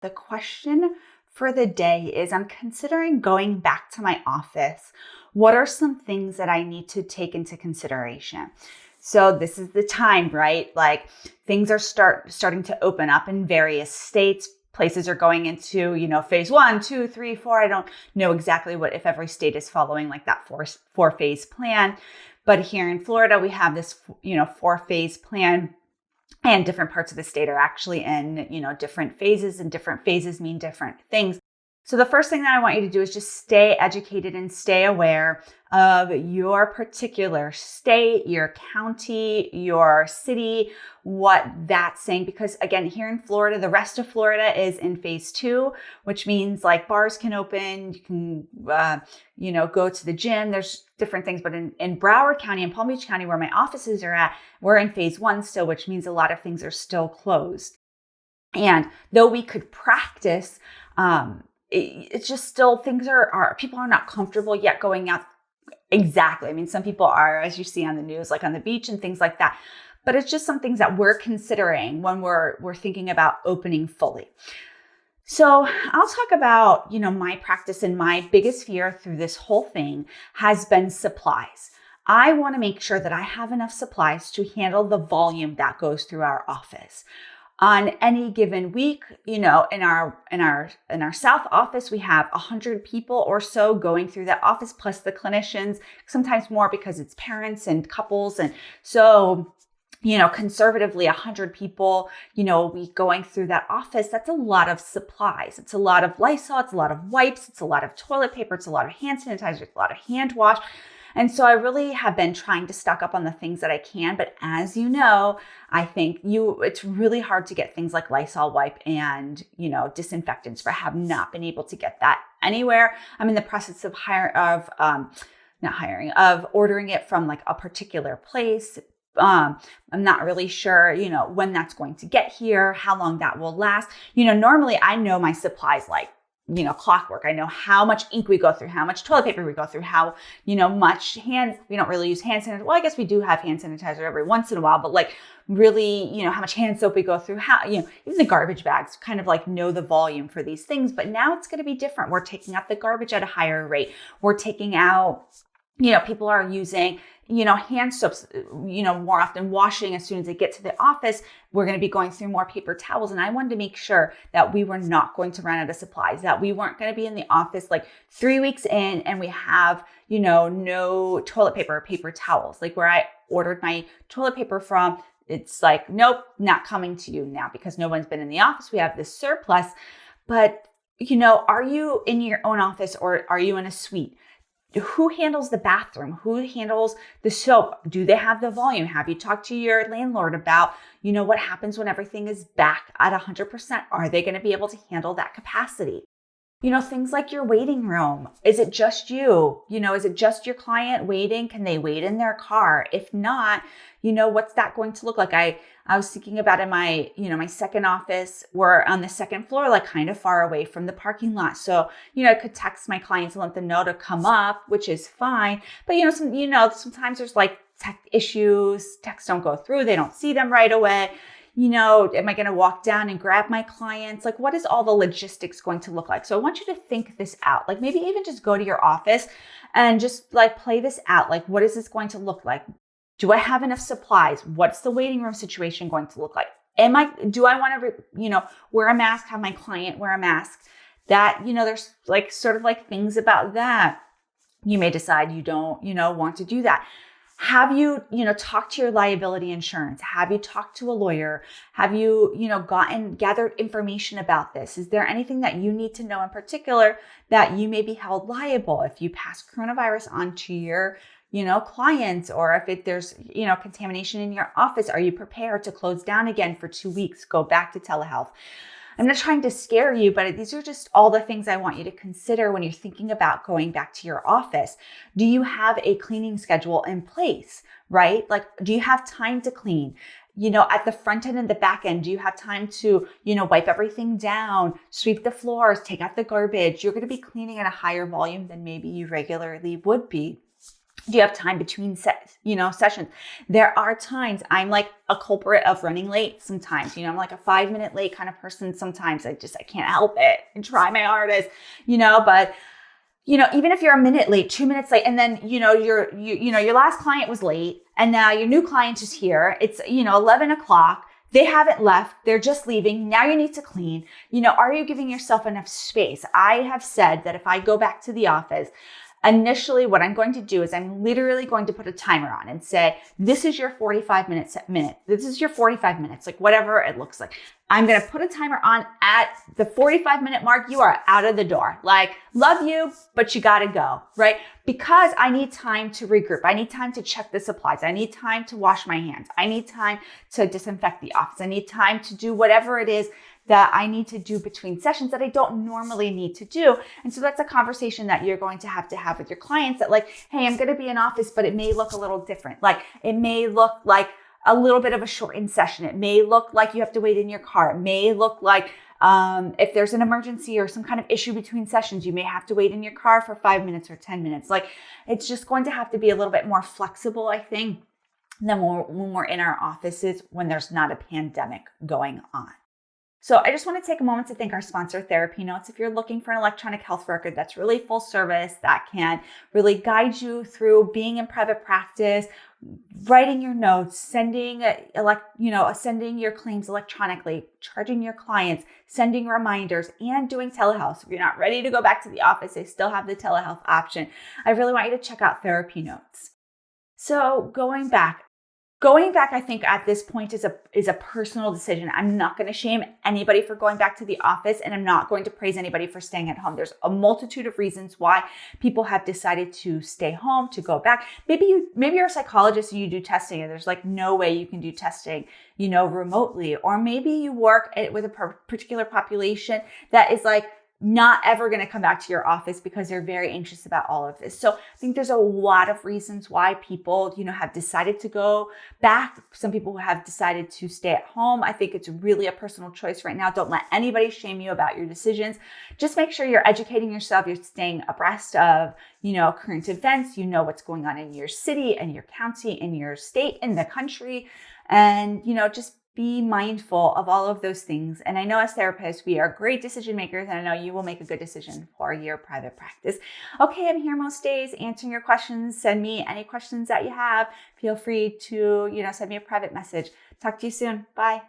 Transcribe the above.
The question for the day is I'm considering going back to my office. What are some things that I need to take into consideration? So this is the time, right? Like things are starting to open up in various states. Places are going into, phase 1, 2, 3, 4. I don't know exactly if every state is following like that four phase plan. But here in Florida, we have this, 4-phase plan. And different parts of the state are actually in, different phases, and different phases mean different things. So the first thing that I want you to do is just stay educated and stay aware of your particular state, your county, your city, what that's saying. Because again, here in Florida, the rest of Florida is in phase 2, which means like bars can open, you can, go to the gym. There's different things. But in Broward County and Palm Beach County, where my offices are at, we're in phase 1 still, which means a lot of things are still closed. And though we could practice, it's just still things are people are not comfortable yet going out. Exactly. I mean, some people are, as you see on the news, like on the beach and things like that. But it's just some things that we're considering when we're thinking about opening fully. So I'll talk about, my practice, and my biggest fear through this whole thing has been supplies. I want to make sure that I have enough supplies to handle the volume that goes through our office. On any given week, in our South office, we have 100 people or so going through that office, plus the clinicians, sometimes more because it's parents and couples. And so, conservatively 100 people, a week going through that office, that's a lot of supplies. It's a lot of Lysol, it's a lot of wipes, it's a lot of toilet paper, it's a lot of hand sanitizer, it's a lot of hand wash. And so I really have been trying to stock up on the things that I can. But as you know, I think it's really hard to get things like Lysol wipe and, disinfectants. But I have not been able to get that anywhere. I'm in the process of ordering it from like a particular place. I'm not really sure, when that's going to get here, how long that will last. Normally I know my supplies like, clockwork. I know how much ink we go through, how much toilet paper we go through, how, much we don't really use hand sanitizer. Well, I guess we do have hand sanitizer every once in a while, but like really, how much hand soap we go through, how, even the garbage bags, kind of like know the volume for these things. But now it's going to be different. We're taking out the garbage at a higher rate. We're taking out, people are using, hand soaps, more often, washing as soon as they get to the office. We're going to be going through more paper towels. And I wanted to make sure that we were not going to run out of supplies, that we weren't going to be in the office like 3 weeks in and we have, no toilet paper or paper towels. Like where I ordered my toilet paper from, it's like, nope, not coming to you now because no one's been in the office. We have this surplus. But, are you in your own office or are you in a suite? Who handles the bathroom? Who handles the soap? Do they have the volume? Have you talked to your landlord about, what happens when everything is back at 100%? Are they going to be able to handle that capacity? Things like your waiting room. Is it just you? Is it just your client waiting? Can they wait in their car? If not, what's that going to look like? I was thinking about in my, my second office, we're on the second floor, like kind of far away from the parking lot. So, I could text my clients and let them know to come up, which is fine. But, sometimes there's like tech issues, texts don't go through. They don't see them right away. Am I going to walk down and grab my clients? Like, what is all the logistics going to look like? So I want you to think this out. Like maybe even just go to your office and just like play this out. Like, what is this going to look like? Do I have enough supplies? What's the waiting room situation going to look like? Do I want to, wear a mask, have my client wear a mask? That, there's like sort of like things about that. You may decide you don't, want to do that. Have you, talked to your liability insurance? Have you talked to a lawyer? Have you, gathered information about this? Is there anything that you need to know in particular that you may be held liable if you pass coronavirus on to your, clients, or if there's, contamination in your office? Are you prepared to close down again for 2 weeks, go back to telehealth? I'm not trying to scare you, but these are just all the things I want you to consider when you're thinking about going back to your office. Do you have a cleaning schedule in place, right? Like, do you have time to clean? At the front end and the back end, do you have time to, wipe everything down, sweep the floors, take out the garbage? You're going to be cleaning at a higher volume than maybe you regularly would be. Do you have time between sessions? There are times I'm like a culprit of running late sometimes. I'm like a 5-minute late kind of person sometimes. I can't help it. I try my hardest, but even if you're a minute late, 2 minutes late, and then, your last client was late and now your new client is here. It's, 11 o'clock. They haven't left. They're just leaving. Now you need to clean. Are you giving yourself enough space? I have said that if I go back to the office, initially, what I'm going to do is I'm literally going to put a timer on and say, this is your 45 minutes. This is your 45 minutes, like whatever it looks like. I'm going to put a timer on at the 45-minute mark. You are out of the door. Like, love you, but you got to go, right? Because I need time to regroup. I need time to check the supplies. I need time to wash my hands. I need time to disinfect the office. I need time to do whatever it is that I need to do between sessions that I don't normally need to do. And so that's a conversation that you're going to have with your clients that, like, hey, I'm going to be in office, but it may look a little different. Like, it may look like a little bit of a shortened session. It may look like you have to wait in your car. It may look like if there's an emergency or some kind of issue between sessions, you may have to wait in your car for 5 minutes or 10 minutes. Like, it's just going to have to be a little bit more flexible, I think, than when we're in our offices when there's not a pandemic going on. So I just want to take a moment to thank our sponsor, TherapyNotes. If you're looking for an electronic health record that's really full service, that can really guide you through being in private practice, writing your notes, sending your claims electronically, charging your clients, sending reminders, and doing telehealth. If you're not ready to go back to the office, they still have the telehealth option. I really want you to check out TherapyNotes. So going back, I think at this point is a personal decision. I'm not going to shame anybody for going back to the office, and I'm not going to praise anybody for staying at home. There's a multitude of reasons why people have decided to stay home, to go back. Maybe you're a psychologist and you do testing, and there's like no way you can do testing, remotely. Or maybe you work with a particular population that is like not ever going to come back to your office because they're very anxious about all of this. So I think there's a lot of reasons why people, have decided to go back. Some people have decided to stay at home. I think it's really a personal choice right now. Don't let anybody shame you about your decisions. Just make sure you're educating yourself. You're staying abreast of, current events. What's going on in your city and your county, in your state, in the country. And, just be mindful of all of those things. And I know as therapists, we are great decision makers, and I know you will make a good decision for your private practice. Okay, I'm here most days answering your questions. Send me any questions that you have. Feel free to, send me a private message. Talk to you soon. Bye.